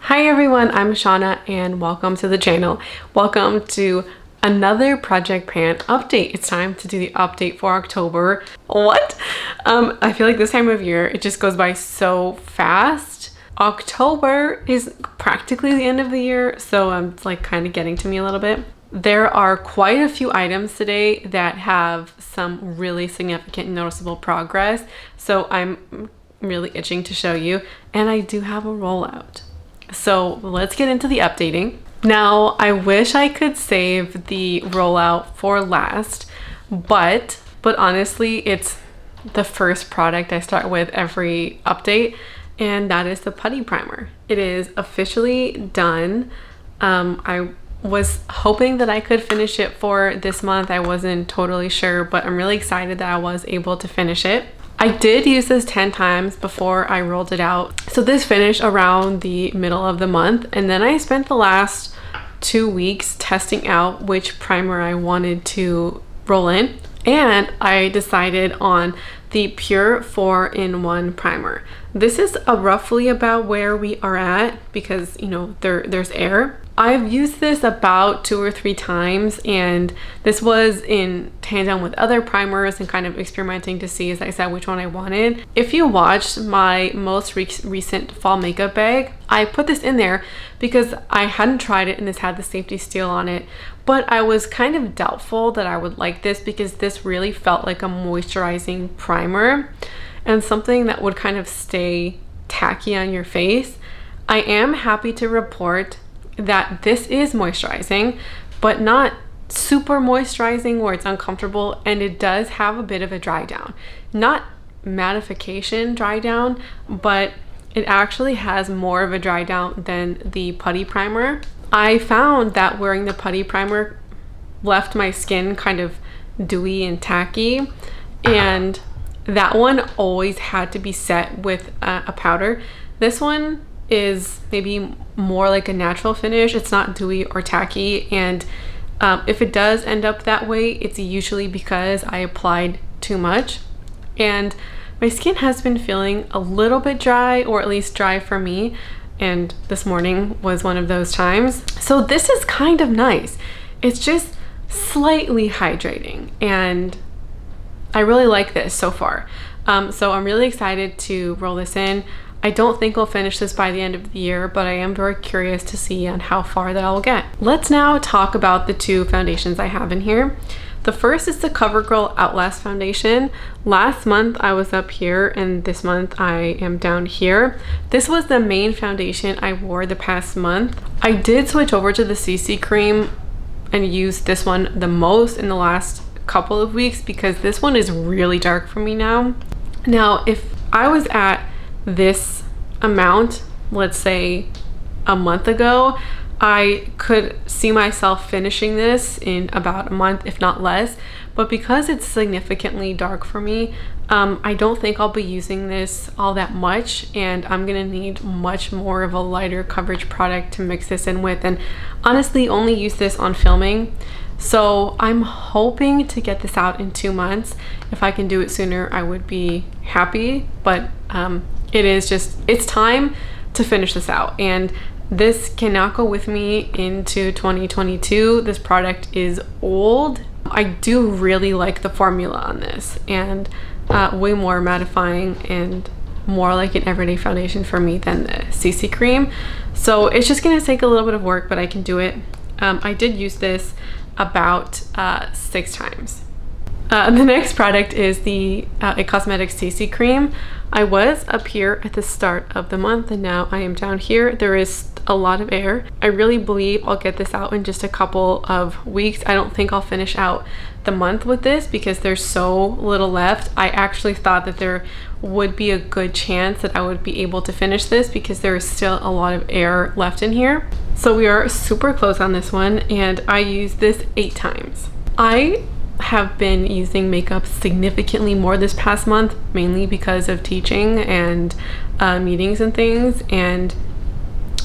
Hi everyone, I'm Shauna and welcome to the channel. Welcome to another Project Pan update. It's time to do the update for October. What? I feel like this time of year, it just goes by so fast. October is practically the end of the year, so it's like kind of getting to me a little bit. There are quite a few items today that have some really significant noticeable progress, so I'm really itching to show you, and I do have a rollout. So let's get into the updating. Now, I wish I could save the rollout for last, but honestly, it's the first product I start with every update, and that is the Putty Primer. It is officially done. I was hoping that I could finish it for this month. I wasn't totally sure, but I'm really excited that I was able to finish it. I did use this 10 times before I rolled it out. So this finished around the middle of the month, and then I spent the last 2 weeks testing out which primer I wanted to roll in, and I decided on the Pur 4-in-1 primer. This is roughly about where we are at because, you know, there's air. I've used this about 2 or 3 times, and this was in tandem with other primers and kind of experimenting to see, as I said, which one I wanted. If you watched my most recent fall makeup bag, I put this in there because I hadn't tried it and this had the safety seal on it, but I was kind of doubtful that I would like this because this really felt like a moisturizing primer and something that would kind of stay tacky on your face. I am happy to report that this is moisturizing, but not super moisturizing where it's uncomfortable, and it does have a bit of a dry down. Not mattification dry down, but it actually has more of a dry down than the Putty Primer. I found that wearing the Putty Primer left my skin kind of dewy and tacky, and that one always had to be set with a powder. This one is maybe more like a natural finish. It's not dewy or tacky, and if it does end up that way, it's usually because I applied too much, and my skin has been feeling a little bit dry, or at least dry for me, and this morning was one of those times. So this is kind of nice. It's just slightly hydrating, and I really like this so far. So I'm really excited to roll this in. I don't think I'll finish this by the end of the year, but I am very curious to see on how far that I'll get. Let's now talk about the 2 foundations I have in here. The first is the Girl Outlast foundation. Last month I was up here, and this month I am down here. This was the main foundation I wore the past month. I did switch over to the CC cream and use this one the most in the last couple of weeks because this one is really dark for me now. Now, if I was at this amount, let's say a month ago, I could see myself finishing this in about a month, if not less, but because it's significantly dark for me, I don't think I'll be using this all that much, and I'm gonna need much more of a lighter coverage product to mix this in with, and honestly only use this on filming. So I'm hoping to get this out in 2 months. If I can do it sooner, I would be happy, but it's time to finish this out, and this cannot go with me into 2022. This product is old. I do really like the formula on this, and way more mattifying and more like an everyday foundation for me than the CC cream. So it's just gonna take a little bit of work, but I can do it. I did use this about 6 times. The next product is the Cosmetics CC cream. I was up here at the start of the month, and now I am down here. There is a lot of air. I really believe I'll get this out in just a couple of weeks. I don't think I'll finish out the month with this because there's so little left. I actually thought that there would be a good chance that I would be able to finish this because there is still a lot of air left in here. So we are super close on this one, and I used this 8 times. I have been using makeup significantly more this past month, mainly because of teaching and meetings and things, and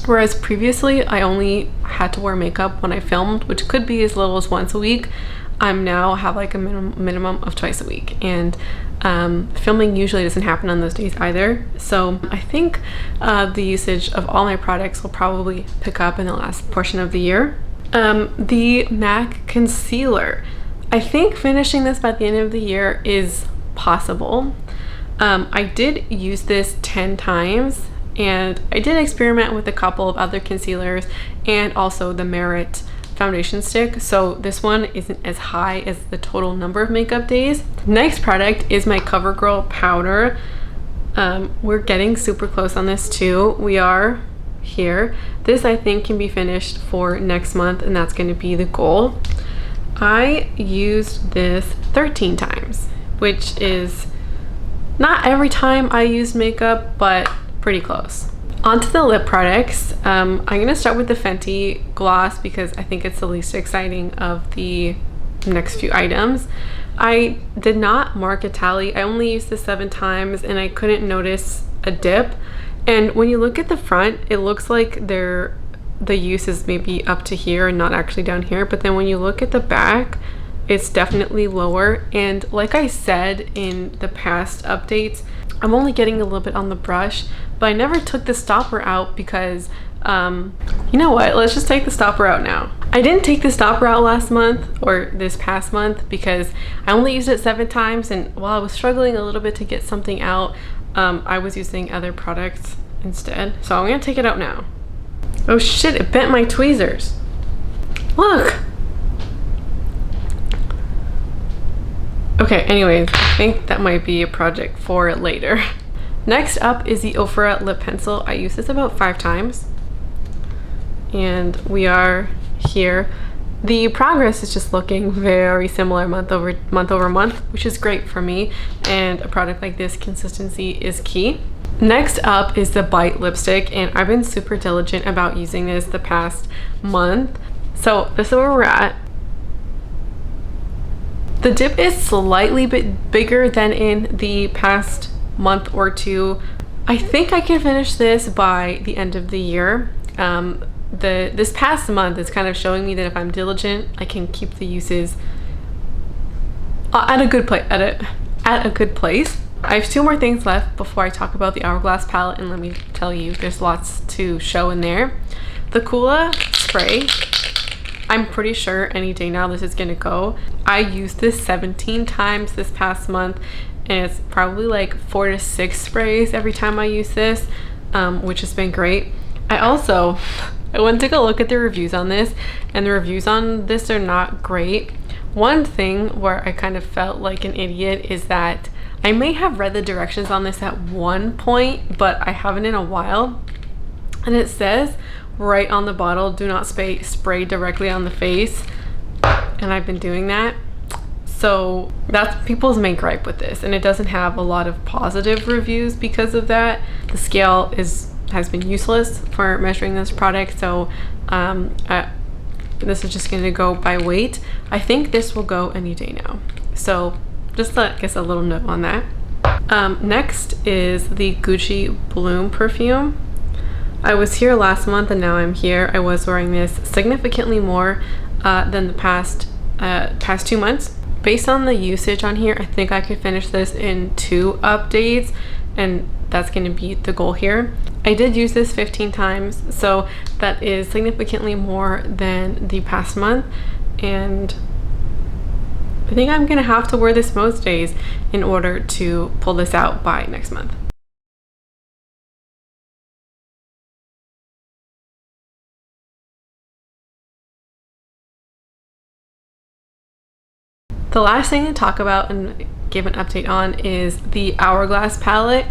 whereas previously I only had to wear makeup when I filmed, which could be as little as once a week, I'm now have like a minimum of twice a week, and filming usually doesn't happen on those days either. So I think the usage of all my products will probably pick up in the last portion of the year. The MAC concealer. I think finishing this by the end of the year is possible. I did use this 10 times, and I did experiment with a couple of other concealers and also the Merit foundation stick, so this one isn't as high as the total number of makeup days. Next product is my CoverGirl powder. We're getting super close on this too. We are here. This I think can be finished for next month, and that's going to be the goal. I used this 13 times, which is not every time I use makeup, but pretty close. Onto the lip products. I'm gonna start with the Fenty gloss because I think it's the least exciting of the next few items. I did not mark a tally. I only used this 7 times and I couldn't notice a dip. And when you look at the front, it looks like the use is maybe up to here and not actually down here. But then when you look at the back, it's definitely lower. And like I said in the past updates, I'm only getting a little bit on the brush, but I never took the stopper out because, you know what, let's just take the stopper out now. I didn't take the stopper out last month or this past month because I only used it 7 times, and while I was struggling a little bit to get something out, I was using other products instead. So I'm gonna take it out now. Oh shit, it bent my tweezers. Look. Okay, anyways, I think that might be a project for later. Next up is the Ofra lip pencil. I used this about 5 times, and we are here. The progress is just looking very similar month over month, which is great for me, and a product like this, consistency is key. Next up is the Bite lipstick, and I've been super diligent about using this the past month. So this is where we're at. The dip is slightly bit bigger than in the past month or two. I think I can finish this by the end of the year. This past month is kind of showing me that if I'm diligent, I can keep the uses at a good place. At a good place. I have 2 more things left before I talk about the Hourglass palette, and let me tell you, there's lots to show in there. The Kula Spray. I'm pretty sure any day now this is gonna go. I used this 17 times this past month, and it's probably like 4 to 6 sprays every time I use this, which has been great. I went and took a look at the reviews on this, and the reviews on this are not great. One thing where I kind of felt like an idiot is that I may have read the directions on this at one point, but I haven't in a while, and it says right on the bottle, do not spray directly on the face, and I've been doing that. So that's people's main gripe with this, and it doesn't have a lot of positive reviews because of that. The scale has been useless for measuring this product, so this is just going to go by weight. I think this will go any day now, so just I guess a little note on that. Next is the Gucci Bloom perfume. I was here last month and now I'm here. I was wearing this significantly more than the past 2 months. Based on the usage on here, I think I could finish this in 2 updates, and that's going to be the goal here. I did use this 15 times, so that is significantly more than the past month, and I think I'm going to have to wear this most days in order to pull this out by next month. The last thing to talk about and give an update on is the Hourglass palette.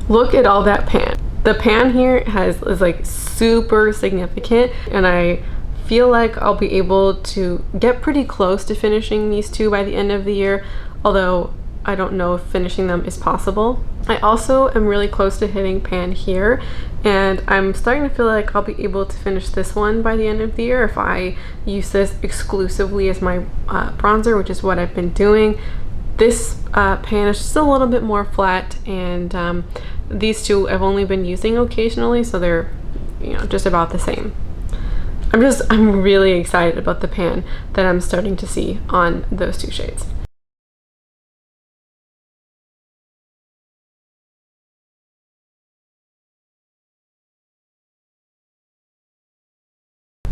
Look at all that pan. The pan here is like super significant, and I feel like I'll be able to get pretty close to finishing these 2 by the end of the year, although I don't know if finishing them is possible. I also am really close to hitting pan here, and I'm starting to feel like I'll be able to finish this one by the end of the year if I use this exclusively as my bronzer, which is what I've been doing. This pan is just a little bit more flat, and these 2 I've only been using occasionally, so they're just about the same. I'm really excited about the pan that I'm starting to see on those two shades.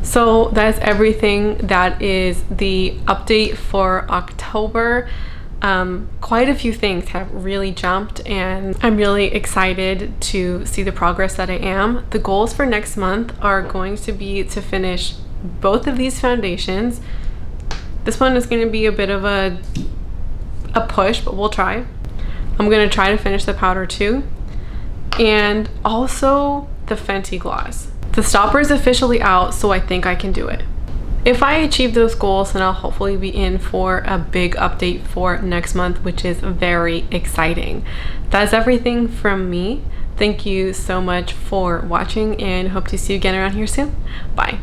So that's everything. That is the update for October. Quite a few things have really jumped, and I'm really excited to see the progress that I am. The goals for next month are going to be to finish both of these foundations. This one is going to be a bit of a push, but we'll try. I'm going to try to finish the powder too, and also the Fenty gloss. The stopper is officially out, so I think I can do it. If I achieve those goals, then I'll hopefully be in for a big update for next month, which is very exciting. That's everything from me. Thank you so much for watching, and hope to see you again around here soon. Bye.